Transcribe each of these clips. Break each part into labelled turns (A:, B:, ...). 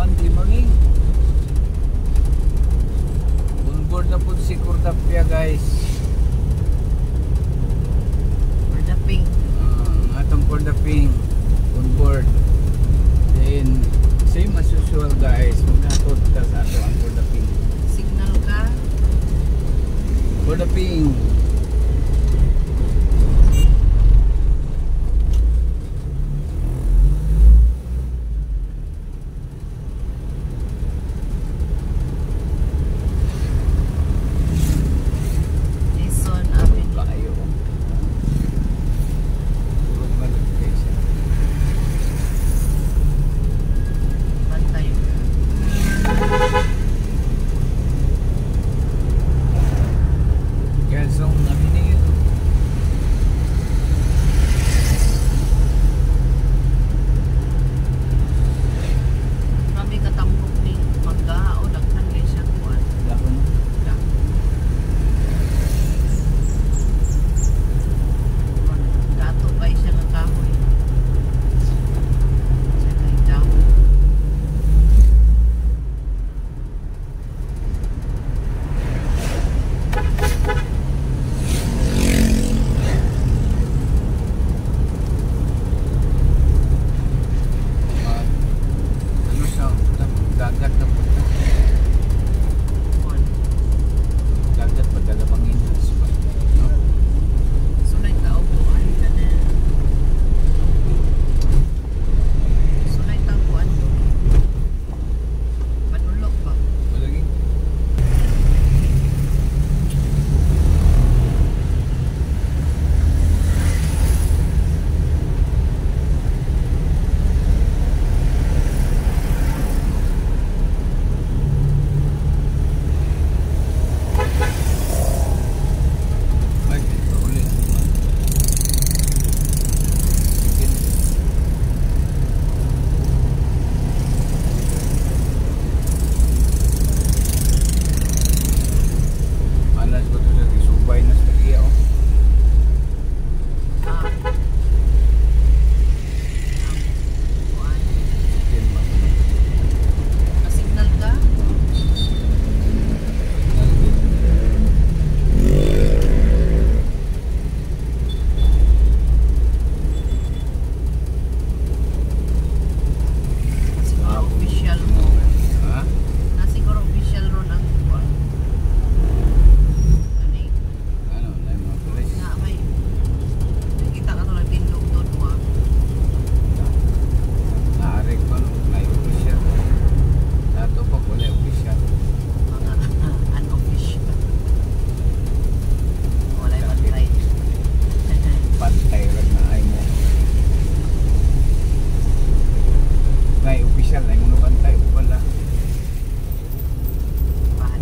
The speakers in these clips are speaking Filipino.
A: kuan di manging. On board na pud si Cordapia guys.
B: Cordaping.
A: Atong Cordaping on board. Then same as usual guys, maghatod ka sa ato ang Cordaping.
B: Signal ka.
A: Cordaping.
B: Jason Avenue.
A: Kayo. Turog na lang guys.
B: Bantay.
A: Quezon Avenue.
B: Kami katambok ni Mangga o daghan kay siya kuan.
A: Dahon.
B: Dato kay siya nga kahoy. Siya kay daw.
A: Ano siya? Dagat na po.
B: Kuan.
A: Dagat pa dalawang inches pa. No?
B: Sulay tao kuan ka na. Sulay tao kuan to. Padulok ba?
A: Malagi. Ay, ulit. Alas ko ito sa isubay na sa iya, oh.
B: Ah. Kuan.
A: Chicken ba?
B: Ka-signal ka? Siguro official mo.
A: Ha?
B: Na siguro official ron ang kuan. Ani,
A: Ano? Na yung mga pulis?
B: na may nakita ka to nagtindog doon mo.
A: Naarik pa no? May official. Dato pag wala official.
B: Mga unofficial. Walay bantay.
A: Pantay rin na ay mo. May official na yung mga pantay. Wala.
B: Bahan.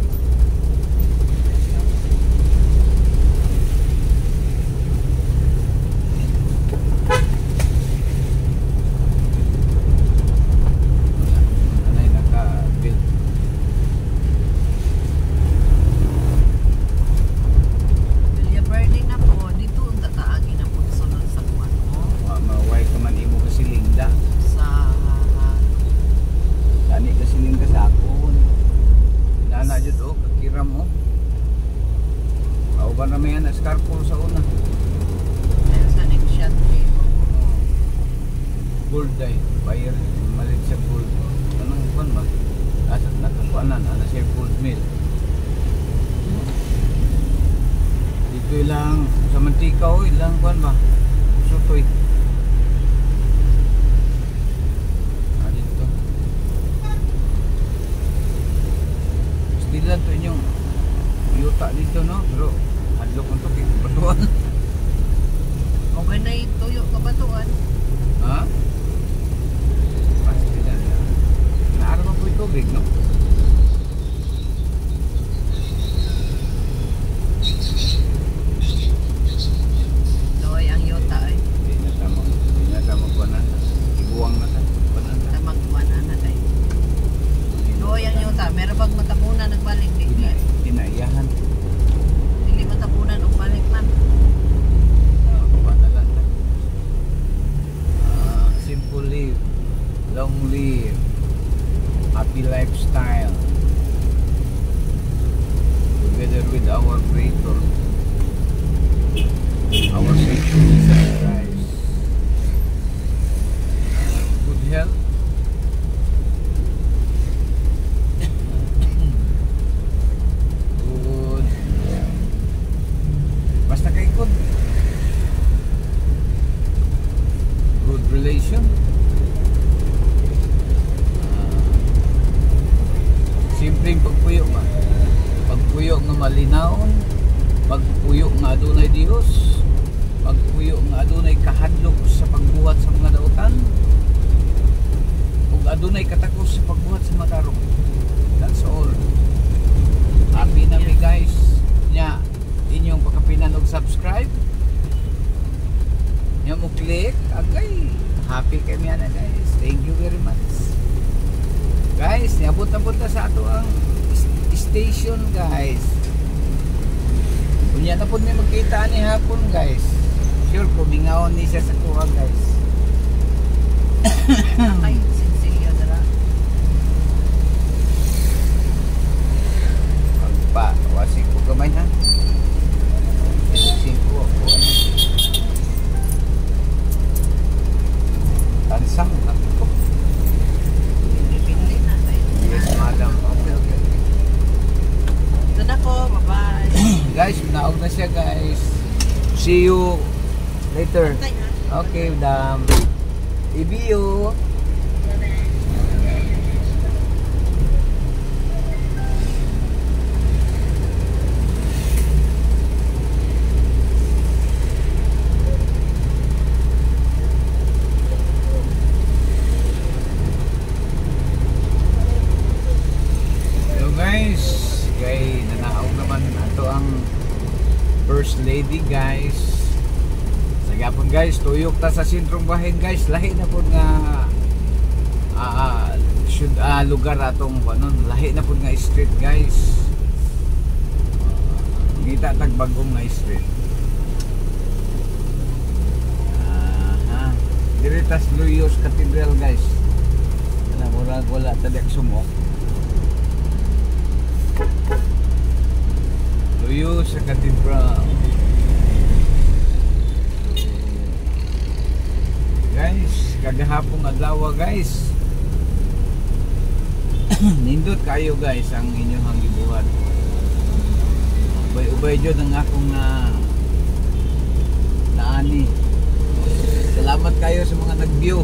A: Ano yung naka-build?
B: Vilya Verde na po, dito ang tataagi na po sunod sa kuan mo.
A: Maway ka man imo kasi linda.
B: Sa
A: Dani kasi linda sa akon. Nana dyan o, kakiram mo. Kauban na may yan, escarpol sa una.
B: dahil sa negosyante.
A: Gold day, buyer, malit sa gold. Anong kuan ba? Asat na kakuanan, ano siya gold mill. Dito ilang, sa mantika o, ilang kuan ba? Sutoy. Dito. Stilan to inyong yuta dito no, pero hadlok mo to, kikipatuan.
B: Okay na ituyo kabatuan.
A: Ha? Pastilan na. Naaraw po ito, big no?
B: Doy ang yuta ay
A: Hindi na tama kuanan. Ibuwang na ta. Kuanan ta.
B: tamang kuana na day. Doy ang yuta, meron bang matapunan nagbalik di?
A: Inaiyahan.
B: Dili matapunan og balik man.
A: Kuan na lang ta. Simple live. Long live. happy lifestyle together with our Creator, our Savior Jesus Christ. Good health, good, basta kay good relation, simpleng pagpuyo ba, pagpuyo nga malinaon, pagpuyo nga adunay Dios, pagpuyo nga adunay kahadlok sa pagbuhat sa mga dautan, ug adunay katakos sa pagbuhat sa mga tarong. That's all. Happy na mi guys nya inyong pagkapinan og subscribe nya mo click agay happy kami ana guys. Thank you very much guys. Niabot-abot na sa ato ang station guys. Kunya na po may magkita ni hapon guys. Sure kumingaon ni siya sa kuha guys.
B: Ay, sinsilyo dara.
A: Pagpa, wasing ko gamay ha. Wasing ko ako. Tansang ako.
B: Pinili na tayo.
A: Yes, madam. Okay.
B: Doon ako, bye-bye.
A: Guys, naog na siya guys. See you later.
B: Tay, ha?
A: Okay, madam. Ibiyo. Hello guys. Kay nanaog naman ato ang First Lady guys. Sagapon guys, tuyok ta sa sentrong bahin guys. Lahi na po nga lugar atong panon. Lahi na po nga street guys. Ngita tag bagong nga street. Diritas Luyos Cathedral guys. Wala tadak sumok. Luyos sa Cathedral. Guys, kagahapong adlaw guys. Nindot kayo guys ang inyong gibuhat. Ubay-ubay jud ang akong naani. Salamat kayo sa mga nag-view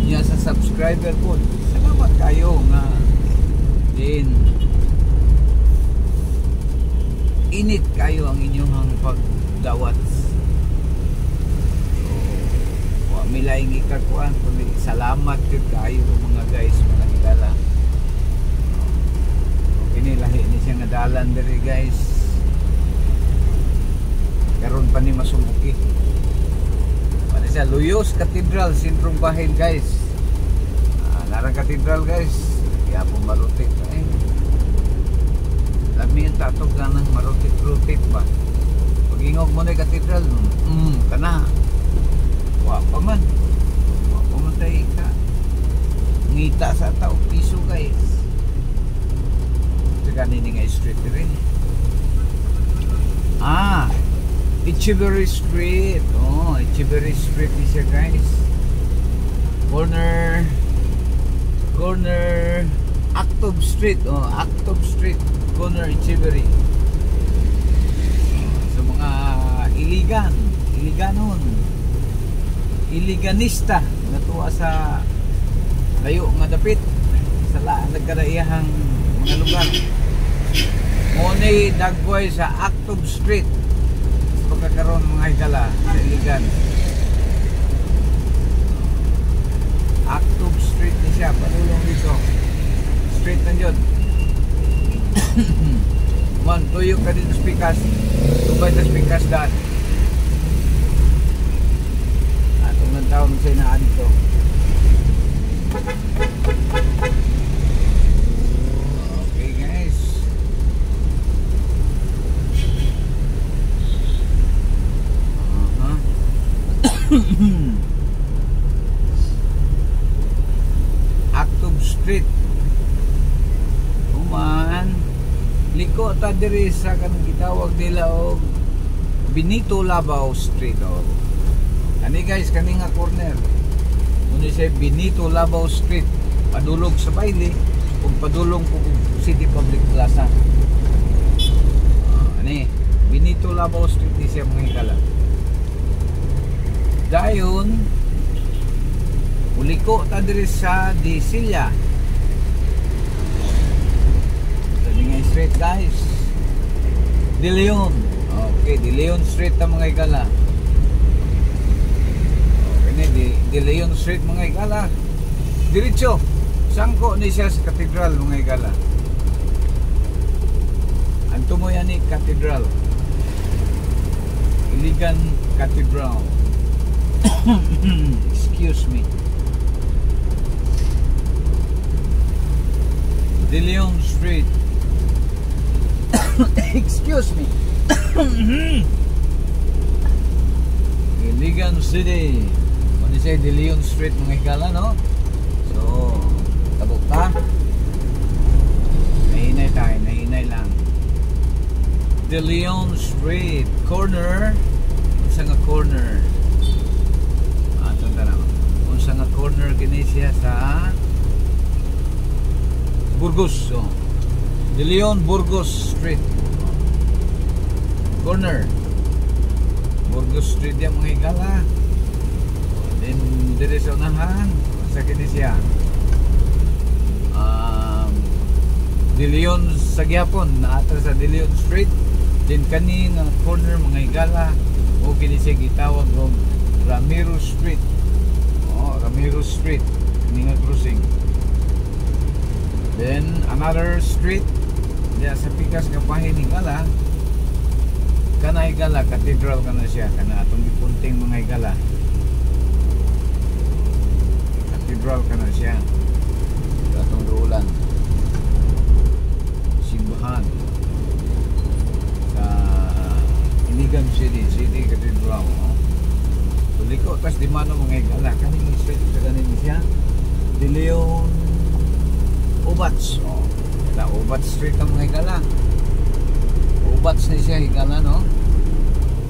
A: niya sa subscriber po. Salamat kayo nga din init kayo ang inyong pagdawat. Milaing ikakuan kundi salamat jud kayo mga guys, mga higala. Kini lahi ni siya nga dalan diri guys. Karon pa ni masumuki. Para sa Luyos Cathedral sentrong bahin guys. Narang Cathedral guys. Kaya po marutik eh. Lami yung tatog ganang marutik-rutik ba. Pag-ingog mo na yung Cathedral, kana. Wa pa man tayo ka ngita sa tao piso guys. Ito kanini nga street rin. Echeverry Street. Echeverry Street ni siya guys. Corner Actov Street. Actov Street corner Echeverry. Sa mga iliganista natuwa sa layo nga dapit sa nagkadaiyahang mga lugar. Money dagboy sa Actov Street pagkakaroon mga higala sa iligan. Actov Street ni siya padulong dito street na dyan. Man tuyok ka dito speakers tubay na speakers daan ng taon sa inaan ito. Okay guys. Actov Street yan, liko ta diri sa kanang gitawag nila og Benito Labao Street. Ani guys, kani nga corner. Muna siya Benito Labao Street, padulog sa Bailey ug padulong ko City Public Plaza. Ani Benito Labao Street di siya mga higala. Dayon uliko ta diri sa Disilia. Nga street guys, De Leon. Okay, De Leon Street ta mga higala. Okay, De Leon Street mga higala. Diretso sangko ni siya sa katedral mga higala. Anto mo yan ni katedral, Iligan Cathedral. Excuse me. De Leon Street. Excuse me. Iligan City. Ano siya, De Leon Street mga higala, no? So, tabok ta. Nahinay tayo, nahinay lang. De Leon Street corner. Unsa nga corner? Tanda na. Unsa nga corner kini siya sa Burgos. So, De Leon Burgos Street corner, Burgos Street yan mga higala. Then dire sa unahan sa kini siya De Leon sa gihapon naata sa De Leon Street. Then kani nga corner mga higala o kini siya gitawag og Ramiro Street. Ramiro Street kini nga crossing. Then another street diya sa pikas nga bahin higala, kana higala cathedral kana siya, kana atong gipunting mga higala, cathedral kana siya atong duulan simbahan sa Iligan City Cathedral. So liko tas di mano mga higala kaning street sa ganin siya De Leon Ubats. Ubats Street ang mga higala. Ubats na siya higala, no?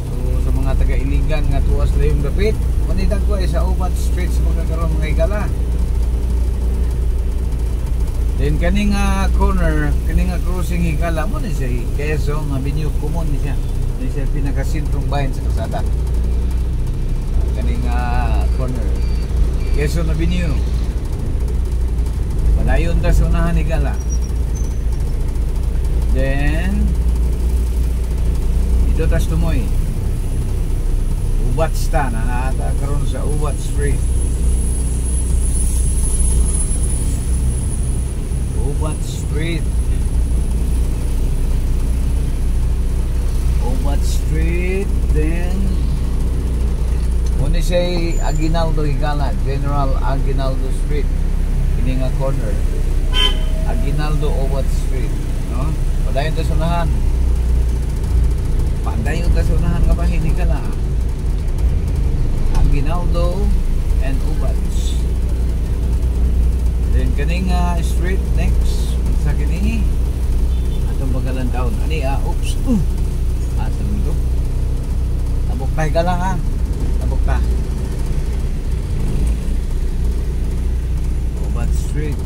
A: So sa mga taga-Iligan nga tuwas na yung dapit, manitan ko ay sa Ubats Street sa magkakaroon mga higala. Then kaning corner, kaning crossing higala mo na siya, Quezon Avenue Common ni siya. Ni siya pinakasentrong bayan sa kalsada. Kaning corner, Quezon Avenue. Padayon ta sa unahan higala. Then ito tas tumoy Ubats ta na naata karon sa Ubats Street. Ubats Street. Ubats Street. Then kuni siya Aguinaldo higala, General Aguinaldo Street. Ini nga corner Aguinaldo Ubats Street, no? Padayon ta sunahan. Padayon ta sunahan nga bahin higala. Aguinaldo and Ubats. Then kaning street next sa kini atong bagalan taon. Ani oops. Asa mo? Tabok ta higala ha. Tabok ta. Ubats Street.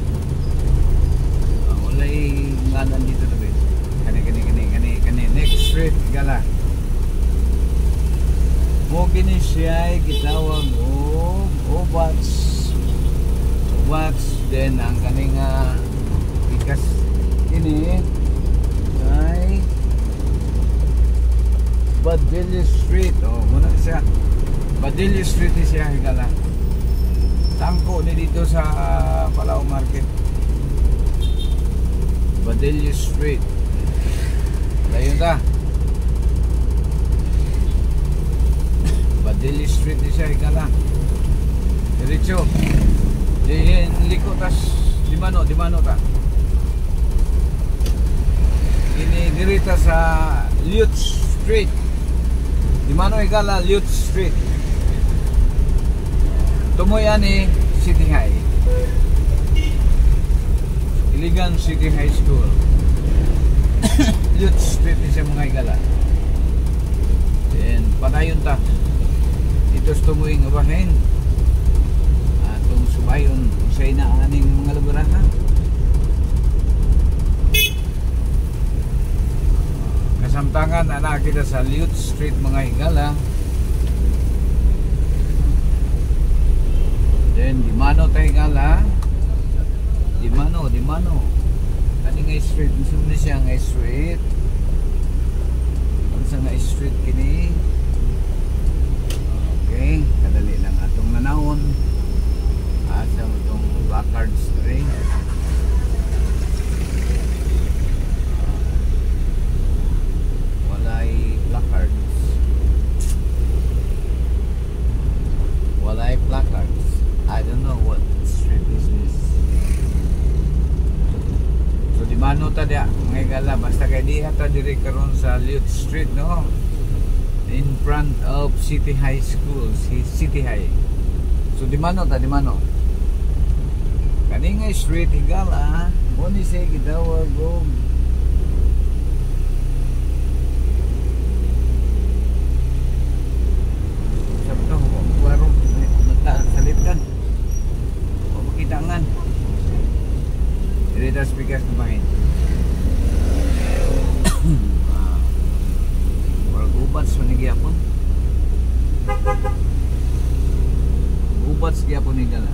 A: Walay ngalan dito na ba? Kani next street higala. Mo kini siya gitawag og Ubats. Then ang kaning pikas ini ay Badillo Street. Muna siya Badillo Street ni siya higala. Tangko ni dito sa Palao Market. Badillo Street. Dayon ta. Badillo Street ni siya higala. Diretso. Liko tas di mano ta. Ini dirita sa Lutz Street. Di mano higala Lutz Street. Tumoy ani City High. Iligan City High School. Youth Street ni siya mga higala. Then padayon ta. Ito tumuing abahin. Atong subayon sa inaaning mga lugar ha. Kasamtangan ana kita sa Youth Street mga higala. Then di mano tayo higala. Di mano. Kani nga street, gusto mo na siya nga street. Sa nga street kini. Okay, kadali lang atong nanawon. Asa mo itong placards rin. Walay placards. Walay placards. I don't know what street is this. So di mano ta dia mga higala, basta kay di ata diri karon sa Youth Street no, in front of City High School, City High. So di mano kani nga street higala mo ni say gidawag og sabto ko warong nagsalit o makitangan diri ta speakers kumain. Ubats manigyapon. Ubats gyapon ni gala.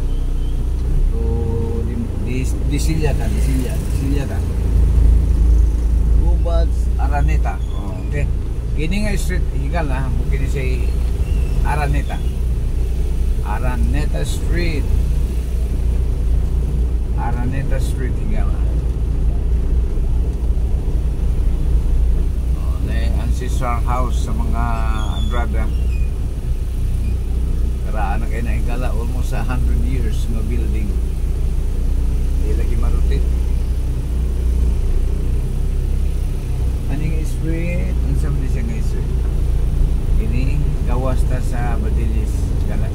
A: So disilya ta. Ubats Araneta. Okay. Kini nga street higala mo kini say Araneta. Araneta Street. Araneta Street higala. Ancestral house sa mga Andrada. Karaan na kayo na higala, almost 100 years nga building. Hindi lagi marutit. Ano nga street? Ang sabi siya nga street? Ini gawas ta sa Badilis higala.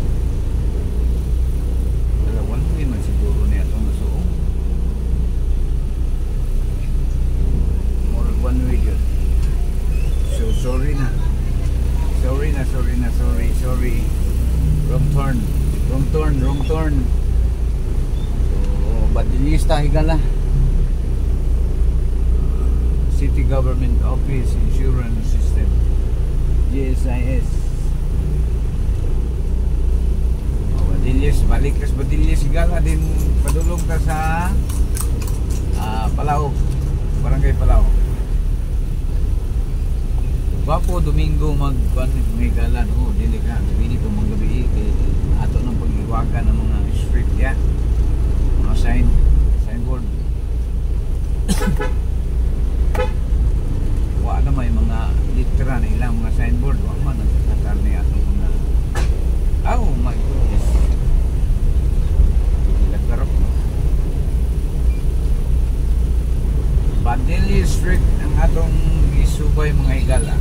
A: Dalawan ko man siguro niya itong nasuong. More than one way yun. So sorry. Wrong turn. So Badilista higala. City Government Office Insurance System. GSIS. Badilis, balik ka sa Badilis higala din padulong ka sa Palao. Barangay Palao. Wapo Domingo magpanigalan dili ka bini to manggabi kay ato nang pag-iwakan ng mga street ya. Mga signboard. Wa na may mga litera na ilang mga signboard wa man nagtatar ni ato mga. Oh my goodness. Lagarap. Badili Street ang atong isubay mga higala.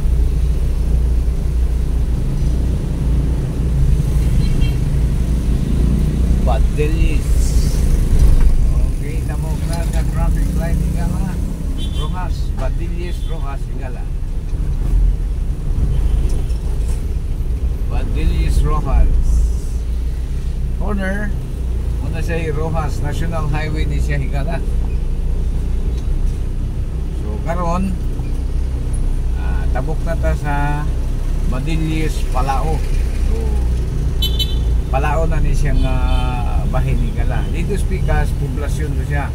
A: Badilis. Okay, namog na sa traffic light higala. Rojas, Badilis, Rojas higala. Badilis, Rojas. Corner, muna siya Rojas, National Highway ni siya higala. So karon tabok na ta sa Badilis, Palao. So Palao na ni siyang bahin higala. Dito speakas poblasyon to siya.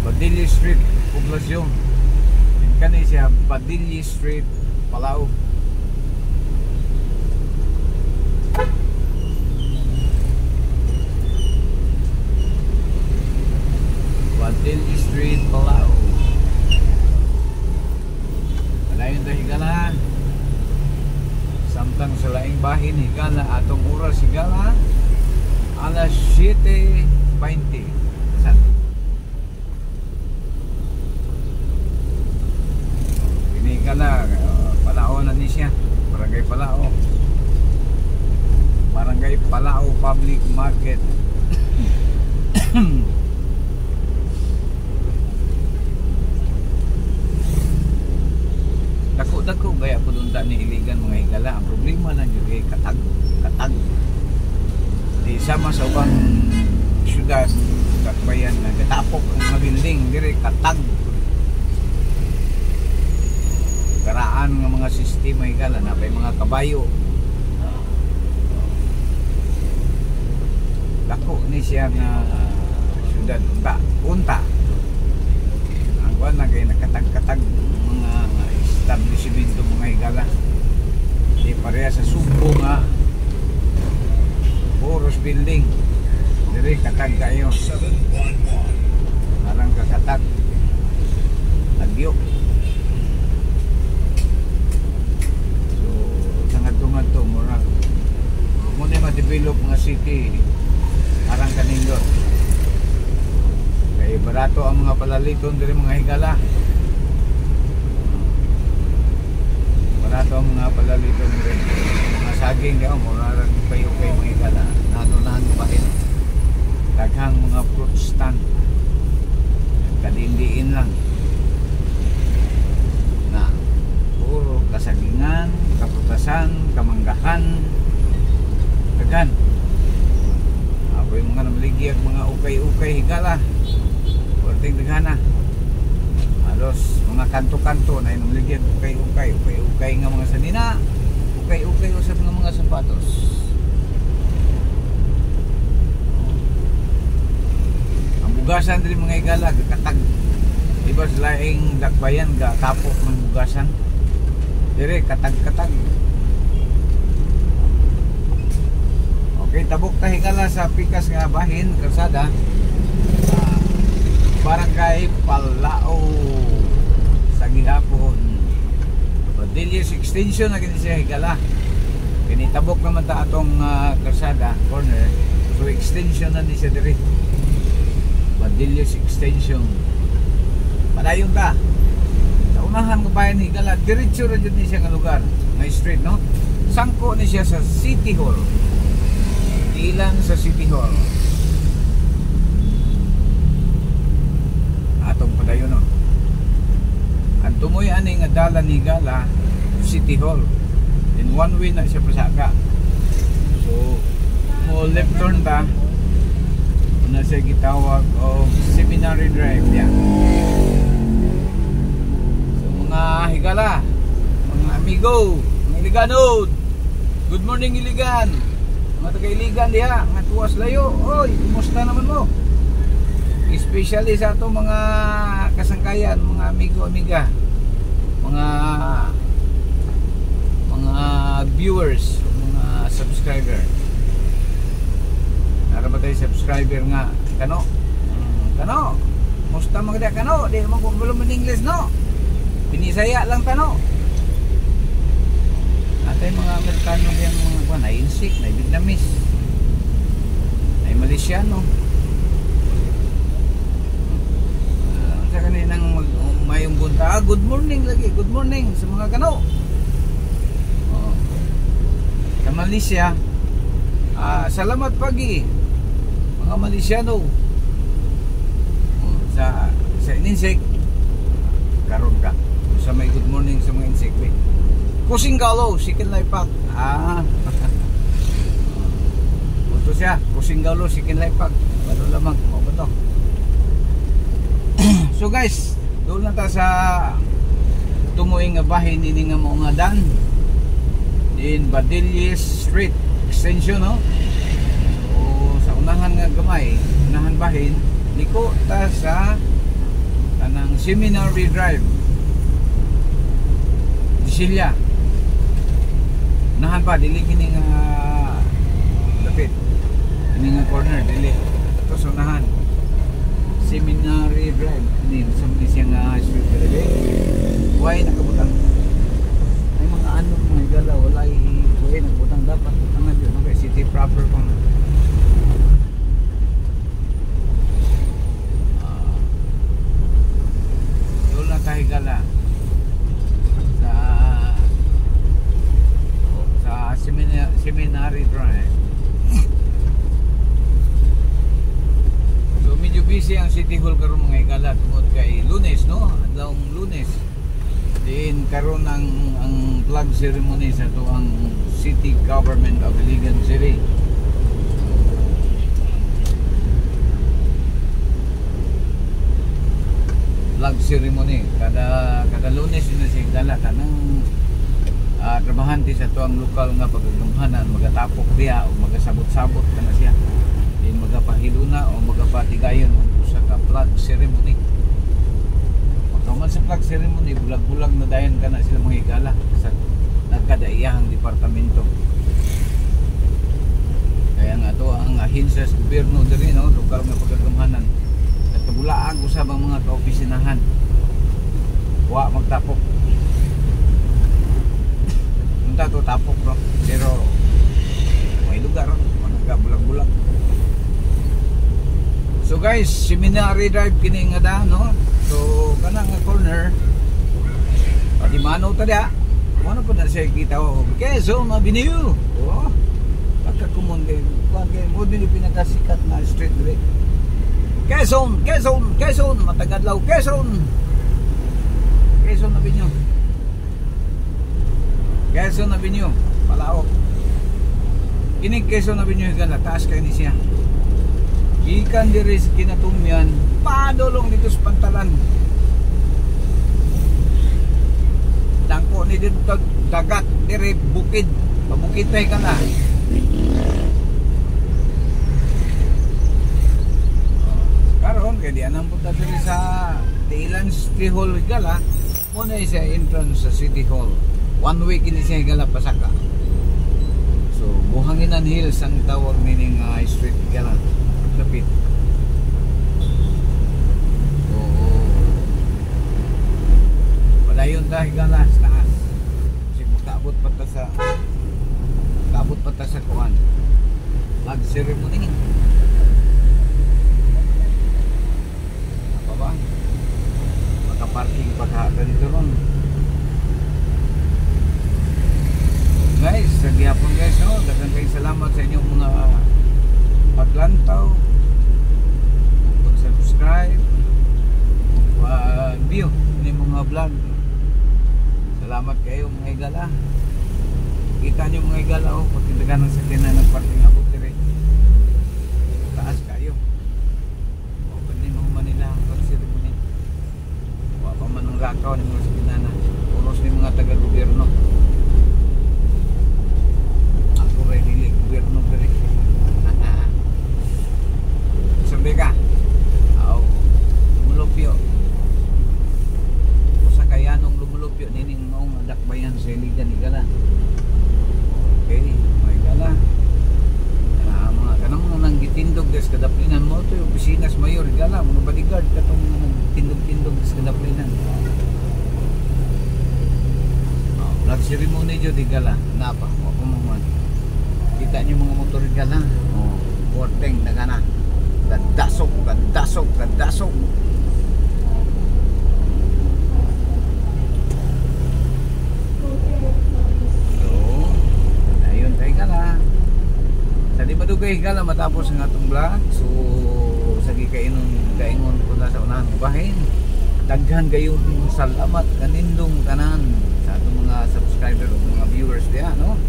A: Badilis Street poblasyon. Kani siya Badilis Street, Palao. Badilis Street, Palao. Padayon ta higala. Samtang sa laing bahin higala atong oras higala alas 7:20. Ini higala Palao na ni siya. Barangay Palao. Barangay Palao Public Market. wala ni iligan mga higala. Ang problema lang yun kay katag. Di sama sa ubang syudad kakbayan na gatapok ang mga building dire katag. Karaan ng mga sistema higala na may mga kabayo. Dako ni siya na syudad unta. Ang kuan na kay nakatag-katag mga establishmento mga higala. Di pareha sa Subo nga puros building. Dire katag kayo. Parang kakatag. Lagyo. So sangat-tungat to murag muna ma-develop nga city parang kanindot. Kaya barato ang mga palaliton dire mga higala. Barato ang mga palaliton dire. Mga saging daw murag kayo mga higala. Nanunahan pa rin. Daghang mga fruit stand. Kadindiin lang. Na puro kasagingan, kaputasan, kamanggahan. Daghan. Ako yung mga namaligya mga ukay-ukay higala. Porting daghana. Halos mga kanto-kanto na yung namaligya ukay-ukay. Ukay-ukay nga mga sanina. Ukay-ukay usap ng mga sapatos. Ang bugasan din mga higala katag. Diba sa laing dakbayan gatapok ng bugasan. Dire katag-katag. Okay, tabok ta higala sa pikas nga bahin, kalsada. Barangay Palao sa gihapon. Badillos extension na kini siya higala. Kinitabok naman ta atong kalsada corner. So extension na ni siya diri. Badillos extension. Padayon ta. Sa unahan nga bayan higala, diretso ra jud ni siya nga lugar, nga street, no? Sangko ni siya sa City Hall. Ilan sa City Hall. Atong padayon, no? Ang tumoy ani nga dalan ni higala City Hall. In one way na siya pasaka. So mo left turn ta na siya gitawag o Seminary Drive yan. So mga higala, mga amigo, mga Iliganod, good morning Iligan, mga taga-Iligan diha, mga tuwas layo. Oy, kumusta naman mo? Especially sa ato mga kasangkayan, mga amigo, amiga, mga viewers, mga subscriber. Nara ba tayo subscriber nga kano? Kano? Musta mga dia kano? Di mo belum English, no? Binisaya lang tano. Atay mga Amerikano diyan mga kuan, ay insik, ay Vietnamese, ay Malaysiano. Sa kaninang mayong bunta, good morning lagi, good morning sa mga kano. Sa Malaysia, salamat pagi mga Malaysiano. Sa insik karon ka sa may good morning sa mga insik. Kusing galo, sikin laipak. Ito siya, kusing galo, sikin laipak. Balo lamang, mo ba to? So guys, doon na ta sa tumuing nga bahin ini nga mga dan in Badillos Street Extension, no? O sa unahan nga gamay, unahan bahin, liko ta sa tanang Seminary Drive. Disilya. Unahan pa dili kini nga dapit. Kini nga corner dili. Ito sa unahan. Seminary Drive. Ini sa siya nga street dili. Why nakabutang? Ay mga ano mga gala wala why nakabutang dapat ang yun okay city proper pang. Yun lang tayo gala sa Seminary Drive. So medyo busy ang City Hall karon mga higala tungod kay Lunes, no? Adlawng Lunes. Diin karon ang flag ceremony sa tuang City Government of Iligan City. Flag ceremony kada Lunes ina siya gala tanang trabahante sa tuang lokal nga pagagumhanan magatapok diha o magasabot-sabot kana siya. Din magapahiluna o magapatigayon ang usa ka flag ceremony. Pagkaman sa flag ceremony, bulag-bulag na dayon ka na sila mga higala sa nagkadaiyahang departamento. Kaya nga ito ang ahensya sa gobyerno diri, no? Lokal nga pagkagamhanan. Nagkabulaang usab ang mga kaopisinahan. Wa magtapok. Punta to tapok, no? Pero may lugar, nagkabulag-bulag. So guys, Seminary Drive kini nga da, no? So kanang nga corner di mano ta dia. Ano po na siya kita o Quezon Avenue. Oh. Pagkakumon kay mo din pinakasikat na street dire. Quezon, Matagadlaw, Quezon Avenue. Quezon Avenue, Palao. Kini Quezon Avenue gala taas kay ni siya. Ikan diri sa Kinatumyan, padulong dito sa Pantalan. Dangko ni dito dagat diri bukid, pabukid tay ka na. Karon kay di anang punta diri sa Tilan City Hall gala, mo na siya entrance sa City Hall. One way kini siya gala pasaka. So Buhanginan Hills ang tawag nining street gala. Lapit. Oo. Padayon dahil galas taas. Kasi magkaabot pa ta sa kuhan. Flag ceremony. Apa ba? Makaparking pagkaka dito ron. Guys, sa gihapon guys, no? Daghang kayong salamat sa inyong mga paglantaw, pag-subscribe, pag-view ng mga vlog. Salamat kayo mga higala. Kita nyo mga higala o pagkindagan ng sakyan na nagparting abot dire. Taas kayo. O kanin mo Manila ang pag-ceremony. Wa pa man ang lakaw ng mga sakyan na uros ng mga taga-gobyerno. Ako rin dili gobyerno dire. Sabi ka, lumulupyo. Sa kayanong lumulupyo, nining maong adakbayan sa Iligan Igala. Okay, may gala. Mga kanang nang gitindog des kadaplinan mo to yung opisina mayor Igala, mga bodyguard katong tindog-tindog des kadaplinan. Flag ceremony jud Igala, napa, ako mo man. Kita niyo mga motor Igala. Oh, boarding na kana. Gandasok. So, ayun tayo gala. Sa di madugay gala matapos ang atong vlog. So, sa gaingon ko na sa unahan ng bahin. Daghan gayon salamat kanindong tanan sa atong mga subscriber o mga viewers diha, no?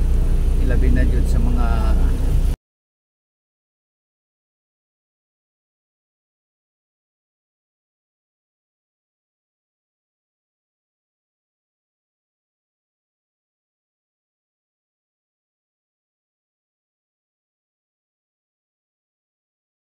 A: Ilabi na jud sa mga